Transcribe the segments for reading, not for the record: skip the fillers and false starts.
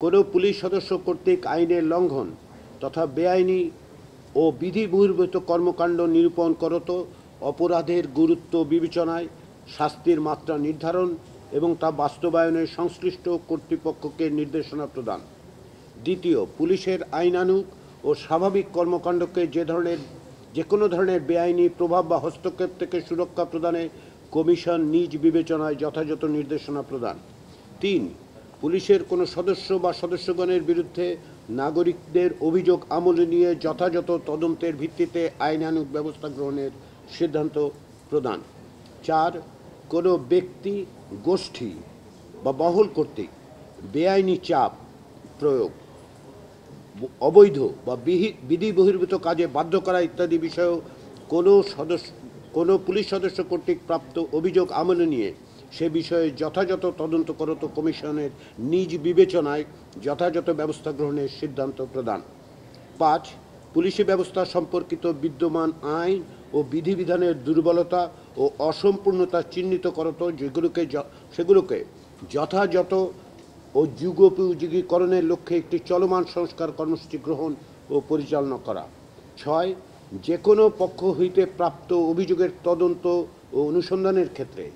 কোনো পুলিশ সদস্য কর্তৃক আইনের লঙ্ঘন তথা বেআইনি ও বিধি বহির্ভূত কর্মকাণ্ড নিরূপণ করত অপরাধের গুরুত্ব বিবেচনায় শাস্তির মাত্রা নির্ধারণ এবং তা বাস্তবায়নে সংশ্লিষ্ট কর্তৃপক্ষকে নির্দেশনা প্রদান। দ্বিতীয়, পুলিশের আইনানুগ ও স্বাভাবিক কর্মকাণ্ডকে যে কোনো ধরনের বেআইনি প্রভাব বা হস্তক্ষেপ থেকে সুরক্ষা প্রদানে কমিশন নিজ বিবেচনায় যথাযথ নির্দেশনা প্রদান। তিন, পুলিশের কোনো সদস্য বা সদস্যগণের বিরুদ্ধে নাগরিকদের অভিযোগ আমলে নিয়ে যথাযথ তদন্তের ভিত্তিতে আইনানুগ ব্যবস্থা গ্রহণের সিদ্ধান্ত প্রদান। চার, কোনো ব্যক্তি, গোষ্ঠী বা মহল কর্তৃক বেআইনি চাপ প্রয়োগ, অবৈধ বা বিধি বহির্ভূত কাজে বাধ্য করা ইত্যাদি বিষয়েও কোনো পুলিশ সদস্য কর্তৃক প্রাপ্ত অভিযোগ আমলে নিয়ে সে বিষয়ে যথাযথ তদন্ত করত কমিশনের নিজ বিবেচনায় যথাযথ ব্যবস্থা গ্রহণের সিদ্ধান্ত প্রদান। পাঁচ, পুলিশি ব্যবস্থা সম্পর্কিত বিদ্যমান আইন ও বিধিবিধানের দুর্বলতা ও অসম্পূর্ণতা চিহ্নিত করত সেগুলোকে যথাযথ ও যুগোপযোগীকরণের লক্ষ্যে একটি চলমান সংস্কার কর্মসূচি গ্রহণ ও পরিচালনা করা। ছয়, যে কোনো পক্ষ হইতে প্রাপ্ত অভিযোগের তদন্ত ও অনুসন্ধানের ক্ষেত্রে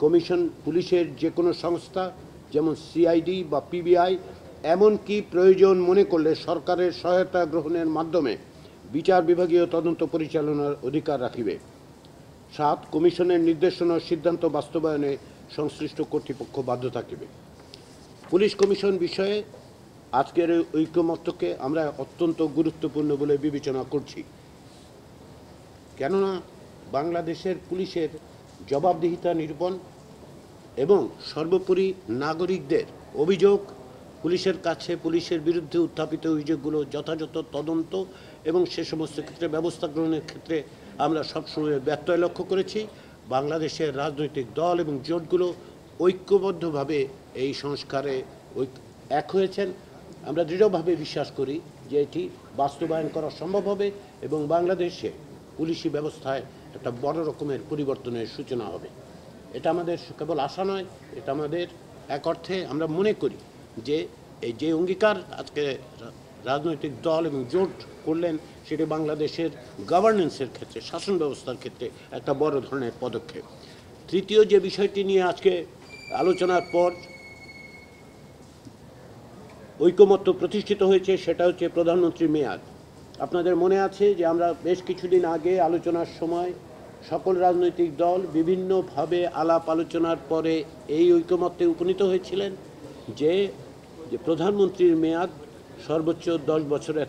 কমিশন পুলিশের যে কোনো সংস্থা যেমন সিআইডি বা পিবিআই এমনকি প্রয়োজন মনে করলে সরকারের সহায়তা গ্রহণের মাধ্যমে বিচার বিভাগীয় তদন্ত পরিচালনার অধিকার রাখিবে। সাত, কমিশনের নির্দেশনা ও সিদ্ধান্ত বাস্তবায়নে সংশ্লিষ্ট কর্তৃপক্ষ বাধ্য থাকিবে। পুলিশ কমিশন বিষয়ে আজকের ঐকমত্যকে আমরা অত্যন্ত গুরুত্বপূর্ণ বলে বিবেচনা করছি, কেননা বাংলাদেশের পুলিশের জবাবদিহিতা নিরূপণ এবং সর্বোপরি নাগরিকদের অভিযোগ, পুলিশের কাছে পুলিশের বিরুদ্ধে উত্থাপিত অভিযোগগুলো যথাযথ তদন্ত এবং সে সমস্ত ক্ষেত্রে ব্যবস্থা গ্রহণের ক্ষেত্রে আমরা সবসময় ব্যত্যয় লক্ষ্য করেছি। বাংলাদেশের রাজনৈতিক দল এবং জোটগুলো ঐক্যবদ্ধভাবে এই সংস্কারে এক হয়েছেন। আমরা দৃঢ়ভাবে বিশ্বাস করি যে এটি বাস্তবায়ন করা সম্ভব হবে এবং বাংলাদেশে পুলিশি ব্যবস্থায় একটা বড় রকমের পরিবর্তনের সূচনা হবে। এটা আমাদের কেবল আশা নয়, এটা আমাদের এক অর্থে আমরা মনে করি যে এই যে অঙ্গীকার আজকে রাজনৈতিক দল এবং জোট করলেন সেটি বাংলাদেশের গভর্নেন্সের ক্ষেত্রে, শাসন ব্যবস্থার ক্ষেত্রে একটা বড় ধরনের পদক্ষেপ। তৃতীয় যে বিষয়টি নিয়ে আজকে আলোচনার পর ঐকমত্য প্রতিষ্ঠিত হয়েছে সেটা হচ্ছে প্রধানমন্ত্রীর মেয়াদ। আপনাদের মনে আছে যে আমরা বেশ কিছুদিন আগে আলোচনার সময় সকল রাজনৈতিক দল বিভিন্নভাবে আলাপ আলোচনার পরে এই ঐকমত্যে উপনীত হয়েছিলেন যে প্রধানমন্ত্রীর মেয়াদ সর্বোচ্চ 10 বছরে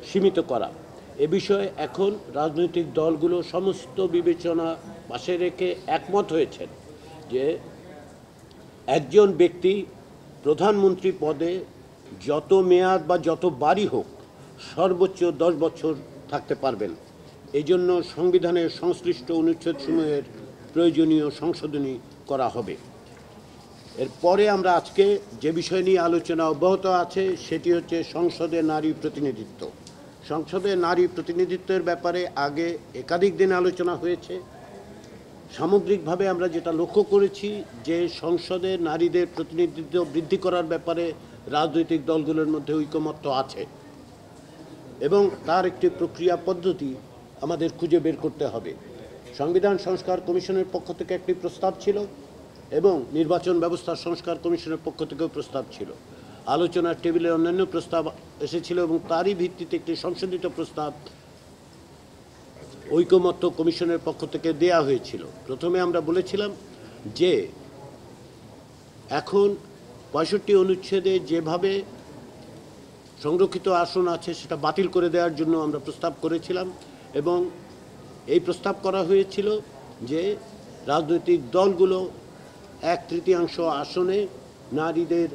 সীমিত করা। এ বিষয়ে এখন রাজনৈতিক দলগুলো সমস্ত বিবেচনা পাশে রেখে একমত হয়েছেন যে একজন ব্যক্তি প্রধানমন্ত্রী পদে যত মেয়াদ বা যত বারই হোক সর্বোচ্চ 10 বছর থাকতে পারবেন। এই জন্য সংবিধানের সংশ্লিষ্ট অনুচ্ছেদসমূহের প্রয়োজনীয় সংশোধনী করা হবে। এরপরে আমরা আজকে যে বিষয় নিয়ে আলোচনা অব্যাহত আছে সেটি হচ্ছে সংসদে নারী প্রতিনিধিত্ব। সংসদে নারী প্রতিনিধিত্বের ব্যাপারে আগে একাধিক দিন আলোচনা হয়েছে। সামগ্রিকভাবে আমরা যেটা লক্ষ্য করেছি যে সংসদে নারীদের প্রতিনিধিত্ব বৃদ্ধি করার ব্যাপারে রাজনৈতিক দলগুলোর মধ্যে ঐকমত্য আছে এবং তার একটি প্রক্রিয়া পদ্ধতি আমাদের খুঁজে বের করতে হবে। সংবিধান সংস্কার কমিশনের পক্ষ থেকে একটি প্রস্তাব ছিল এবং নির্বাচন ব্যবস্থা সংস্কার কমিশনের পক্ষ থেকেও প্রস্তাব ছিল। আলোচনার টেবিলে অন্যান্য প্রস্তাব এসেছিল এবং তারই ভিত্তিতে একটি সংশোধিত প্রস্তাব ঐকমত্য কমিশনের পক্ষ থেকে দেয়া হয়েছিল। প্রথমে আমরা বলেছিলাম যে এখন 65 অনুচ্ছেদে যেভাবে সংরক্ষিত আসন আছে সেটা বাতিল করে দেওয়ার জন্য আমরা প্রস্তাব করেছিলাম এবং এই প্রস্তাব করা হয়েছিল যে রাজনৈতিক দলগুলো 1/3 আসনে নারীদের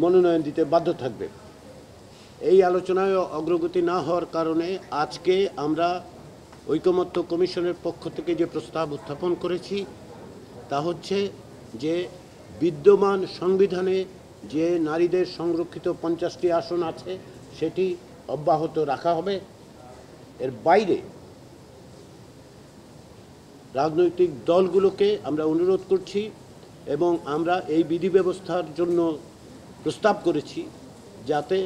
মনোনয়ন দিতে বাধ্য থাকবে। এই আলোচনায় অগ্রগতি না হওয়ার কারণে আজকে আমরা ঐকমত্য কমিশনের পক্ষ থেকে যে প্রস্তাব উত্থাপন করেছি তা হচ্ছে যে বিদ্যমান সংবিধানে যে নারীদের সংরক্ষিত 50টি আসন আছে সেটি অব্যাহত রাখা হবে। এর বাইরে রাজনৈতিক দলগুলোকে আমরা অনুরোধ করছি এবং আমরা এই বিধি ব্যবস্থার জন্য প্রস্তাব করেছি যাতে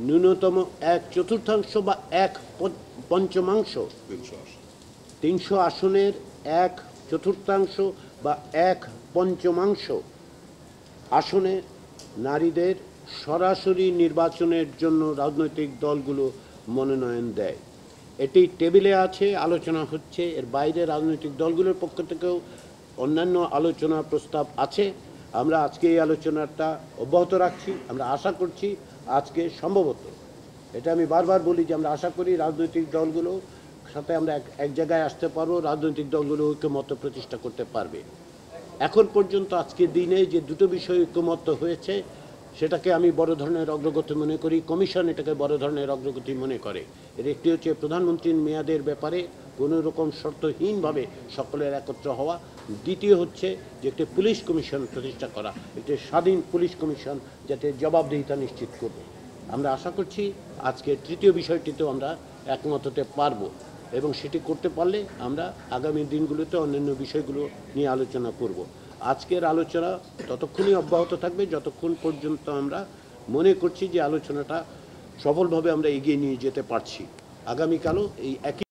ন্যূনতম 1/4 বা 1/5 300 আসনের 1/4 বা 1/5 আসনে নারীদের সরাসরি নির্বাচনের জন্য রাজনৈতিক দলগুলো মনোনয়ন দেয়। এটি টেবিলে আছে, আলোচনা হচ্ছে। এর বাইরে রাজনৈতিক দলগুলোর পক্ষ থেকেও অন্যান্য আলোচনা প্রস্তাব আছে। আমরা আজকে এই আলোচনাটা অব্যাহত রাখছি। আমরা আশা করছি আজকে সম্ভবত, এটা আমি বারবার বলি যে আমরা আশা করি রাজনৈতিক দলগুলো সাথে আমরা এক জায়গায় আসতে পারবো, রাজনৈতিক দলগুলো ঐক্যমত্য প্রতিষ্ঠা করতে পারবে। এখন পর্যন্ত আজকের দিনে যে দুটো বিষয় ঐক্যমত্য হয়েছে সেটাকে আমি বড় ধরনের অগ্রগতি মনে করি। কমিশন এটাকে বড় ধরনের অগ্রগতি মনে করে। এর একটি হচ্ছে প্রধানমন্ত্রীর মেয়াদের ব্যাপারে কোনো রকম শর্তহীনভাবে সকলের একত্র হওয়া। দ্বিতীয় হচ্ছে যে একটি পুলিশ কমিশন প্রতিষ্ঠা করা, একটি স্বাধীন পুলিশ কমিশন যাতে জবাবদিহিতা নিশ্চিত করবে। আমরা আশা করছি আজকে তৃতীয় বিষয়টিতেও আমরা একমত হতে পারবো এবং সেটি করতে পারলে আমরা আগামী দিনগুলোতে অন্যান্য বিষয়গুলো নিয়ে আলোচনা করব। আজকের আলোচনা ততক্ষণই অব্যাহত থাকবে যতক্ষণ পর্যন্ত আমরা মনে করছি যে আলোচনাটা সফলভাবে আমরা এগিয়ে নিয়ে যেতে পারছি। আগামীকালও এই একই